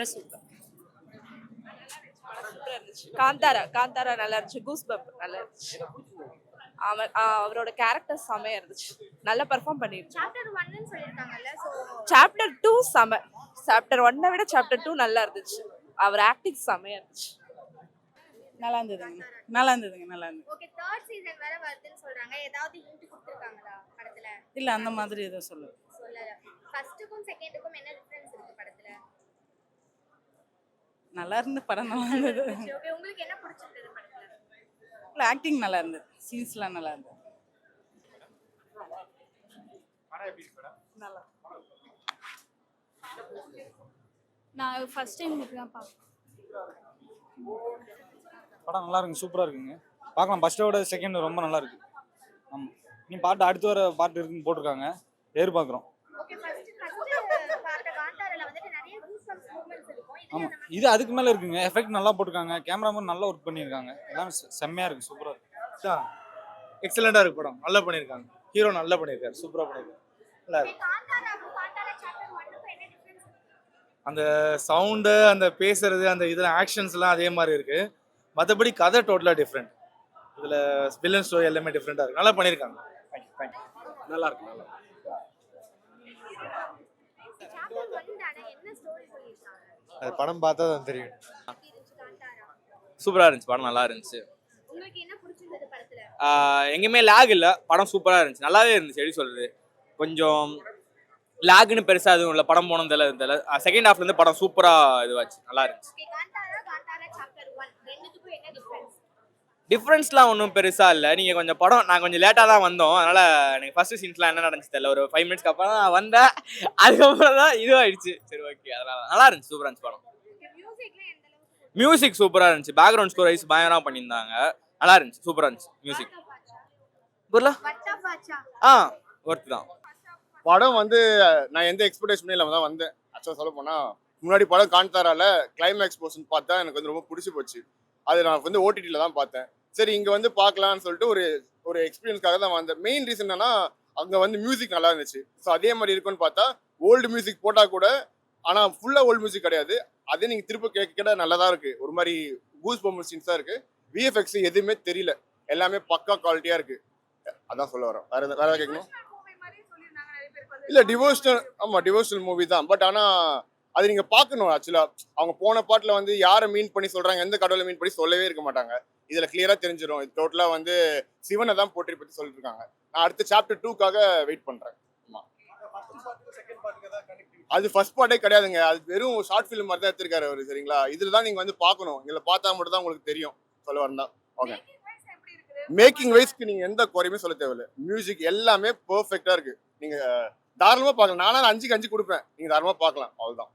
எல்லாமே சூப்பர். சூப்பரா இருந்துச்சு. காந்தாரா காந்தாரா நல்லா இருந்துச்சு. கூஸ் பம்ப் நல்லா இருந்துச்சு. அவரோட கேரக்டர் செமையா இருந்துச்சு. நல்லா பெர்ஃபார்ம் பண்ணிருச்சு. சாப்டர் 1 ன்னு சொல்லிருக்காங்கல்ல, சோ சாப்டர் 2 செம. சாப்டர் 1 விட சாப்டர் 2 நல்லா இருந்துச்சு. அவர் ஆக்டிங் செமையா இருந்துச்சு. நல்லா இருந்ததுங்க. நல்லா இருந்ததுங்க. நல்லா இருந்தது. ஓகே, 3rd சீசன் வேற வருதுன்னு சொல்றாங்க. ஏதாவது ஹிண்ட் கொடுத்திருக்காங்களா படத்துல? இல்ல அந்த மாதிரி எதுவும் சொல்லல. ஃபர்ஸ்ட்டுக்கும் செகண்டுக்கும் என்ன டிஃபரன்ஸ் இருக்கு படத்துல? நல்லா இருந்த படம் நல்லா இருந்தது. ஓகே, உங்களுக்கு என்ன பிடிச்சிருந்தது படத்துல? இல்ல ஆக்டிங் நல்லா இருந்தது. சீன்ஸ்லாம் நல்லா இருந்தது. நான் ஃபர்ஸ்ட் டைம் இதுக்கு தான் பார்த்தேன். படம் நல்லா இருக்குங்க. சூப்பராக இருக்குங்க. பார்க்கலாம். ஃபர்ஸ்ட்டோட செகண்ட் ரொம்ப நல்லா இருக்கு. ஆமாம். நீ பாட்டு அடுத்து வர பாட்டு இருக்குன்னு போட்டிருக்காங்க. எதிர்பார்க்குறோம். ஓகே, ஃபர்ஸ்ட் பார்த்த காந்தாரால வந்துட்டு நிறைய கூஸ்பம்ப்ஸ் மூமெண்ட்ஸ் இருக்கும். ஆமாம். இது அதுக்கு மேலே இருக்குங்க. எஃபெக்ட் நல்லா போட்டிருக்காங்க. கேமராமேன் நல்லா ஒர்க் பண்ணியிருக்காங்க. எல்லாம் செம்மையாக இருக்குது. சூப்பராக இருக்கு. எக்ஸலண்டா இருக்கு படம். நல்லா பண்ணிருக்காங்க. ஹீரோ நல்லா பண்ணிருக்காரு. சூப்பரா பண்ணிருக்காரு. நல்லா இருக்கு. காந்தாராக்கும் காந்தாரா சாப்டர் 1க்கும் என்ன டிஃபரன்ஸ்? அந்த சவுண்டு, அந்த பேசுறது, அந்த இதுல ஆக்ஷன்ஸ் எல்லாம் அதே மாதிரி இருக்கு. மற்றபடி கதை டோட்டலா டிஃப்ரெண்ட். இதுல வில்லன் ஸ்டோரி எல்லாமே டிஃப்ரெண்டா இருக்கு. நல்லா பண்ணிருக்காங்க. தேங்க்யூ. நல்லா இருக்கு. நல்லா சாப்டர் 1 தான, என்ன ஸ்டோரி சொல்லிருக்காங்க? அது படம் பார்த்தா தான் தெரியும். எப்படி இருந்துச்சு காந்தாரா? சூப்பராக இருந்துச்சு. படம் நல்லா இருந்துச்சு. உங்களுக்கு என்ன பிடிச்சிருந்தது படத்துல? எங்கேயுமே லேக் இல்லை. படம் சூப்பராக இருந்துச்சு. நல்லாவே இருந்துச்சு. எப்படி சொல்கிறது, கொஞ்சம் லேக்னு பெருசாக எதுவும் இல்லை. படம் போனதில்ல இருந்ததில்ல. செகண்ட் ஹாஃப்லேருந்து படம் சூப்பராக இதுவாச்சு. நல்லா இருந்துச்சு. ஓகே, காந்தாரா சாப்டர் 1 ரெண்டுத்துக்கும் என்ன டிஃபரன்ஸ்? டிஃப்ரென்ஸ்லாம் ஒன்றும் பெருசாக இல்லை. நீங்கள் கொஞ்சம் படம் நான் கொஞ்சம் லேட்டாக தான் வந்தோம். அதனால் எனக்கு ஃபஸ்ட்டு சீன்ஸ்லாம் என்ன நடந்துச்சு தெரியல. ஒரு 5 மினிட்ஸ்க்கு அப்புறம் தான் நான் வந்தேன். அதுக்கப்புறம் தான் இதுவாகிடுச்சு. சரி, ஓகே. அதனால் நல்லா இருந்துச்சு. சூப்பராக இருந்துச்சு படம். மியூசிக்லாம் எந்த அளவுக்கு? மியூசிக் சூப்பராக இருந்துச்சு. பேக்ரவுண்ட் ஸ்கோர் வைஸ் பயங்கரமாக பண்ணியிருந்தாங்க. நல்லா இருந்துச்சு. சூப்பராக இருந்துச்சு மியூசிக். புரியல? வட்டா பாச்சா ஒர்த்து தான். படம் வந்து நான் எந்த எக்ஸ்பெக்டேஷனும் இல்லாம தான் வந்தேன். ஆக்சுவலாக சொல்ல போனா முன்னாடி படம் காந்தாரால கிளைமேக்ஸ் போர்ஷன் பார்த்தா எனக்கு வந்து ரொம்ப பிடிச்சி போச்சு. அது நான் வந்து ஓடிடியில் தான் பார்த்தேன். சரி இங்கே வந்து பார்க்கலான்னு சொல்லிட்டு ஒரு எக்ஸ்பீரியன்ஸ்க்காக தான் வந்தேன். மெயின் ரீசன் என்னன்னா அங்கே வந்து மியூசிக் நல்லா இருந்துச்சு. ஸோ அதே மாதிரி இருக்குன்னு பார்த்தா ஓல்டு மியூசிக் போட்டால் கூட ஆனால் ஃபுல்லாக ஓல்டு மியூசிக் கிடையாது. அதே நீங்கள் திரும்ப கேட்க நல்லா தான் இருக்குது. ஒரு மாதிரி கூஸ் பம்ப் சீன்ஸாக இருக்குது. விஎஃப்எக்ஸ் எதுவுமே தெரியல. எல்லாமே பக்கா குவாலிட்டியாக இருக்குது. அதான் சொல்ல வரோம். வேற கேட்கணும் இல்லை, டிவோஷனல். ஆமாம், டிவோஷனல் மூவி தான். பட் ஆனால் அது நீங்கள் பார்க்கணும். ஆக்சுவலாக அவங்க போன பாட்டில் வந்து யாரை மீன் பண்ணி சொல்கிறாங்க, எந்த கடவுளை மீன் பண்ணி சொல்லவே இருக்க மாட்டாங்க. இதில் கிளியராக தெரிஞ்சிடும். இது டோட்டலாக வந்து சிவனை தான் போற்றி பற்றி சொல்லிட்டு இருக்காங்க. நான் அடுத்த சாப்டர் 2க்காக வெயிட் பண்ணுறேன். ஆமாம், அது ஃபர்ஸ்ட் பார்ட்டே கிடையாதுங்க. அது வெறும் ஷார்ட் ஃபிலிம் மாதிரி தான் எடுத்திருக்காரு அவர். சரிங்களா, இதில் தான் நீங்கள் வந்து பார்க்கணும். இதில் பார்த்தா மட்டும் தான் உங்களுக்கு தெரியும். சொல்ல வரேன். ஓகே, மேக்கிங் வைஸ்க்கு நீங்கள் எந்த குறையுமே சொல்ல தேவையில்லை. மியூசிக் எல்லாமே பெர்ஃபெக்டாக இருக்குது. நீங்கள் தாராளமாக பார்க்கலாம். நானும் 5க்கு 5 கொடுப்பேன். நீங்கள் தாராளமாக பார்க்கலாம். அவ்வளோதான்.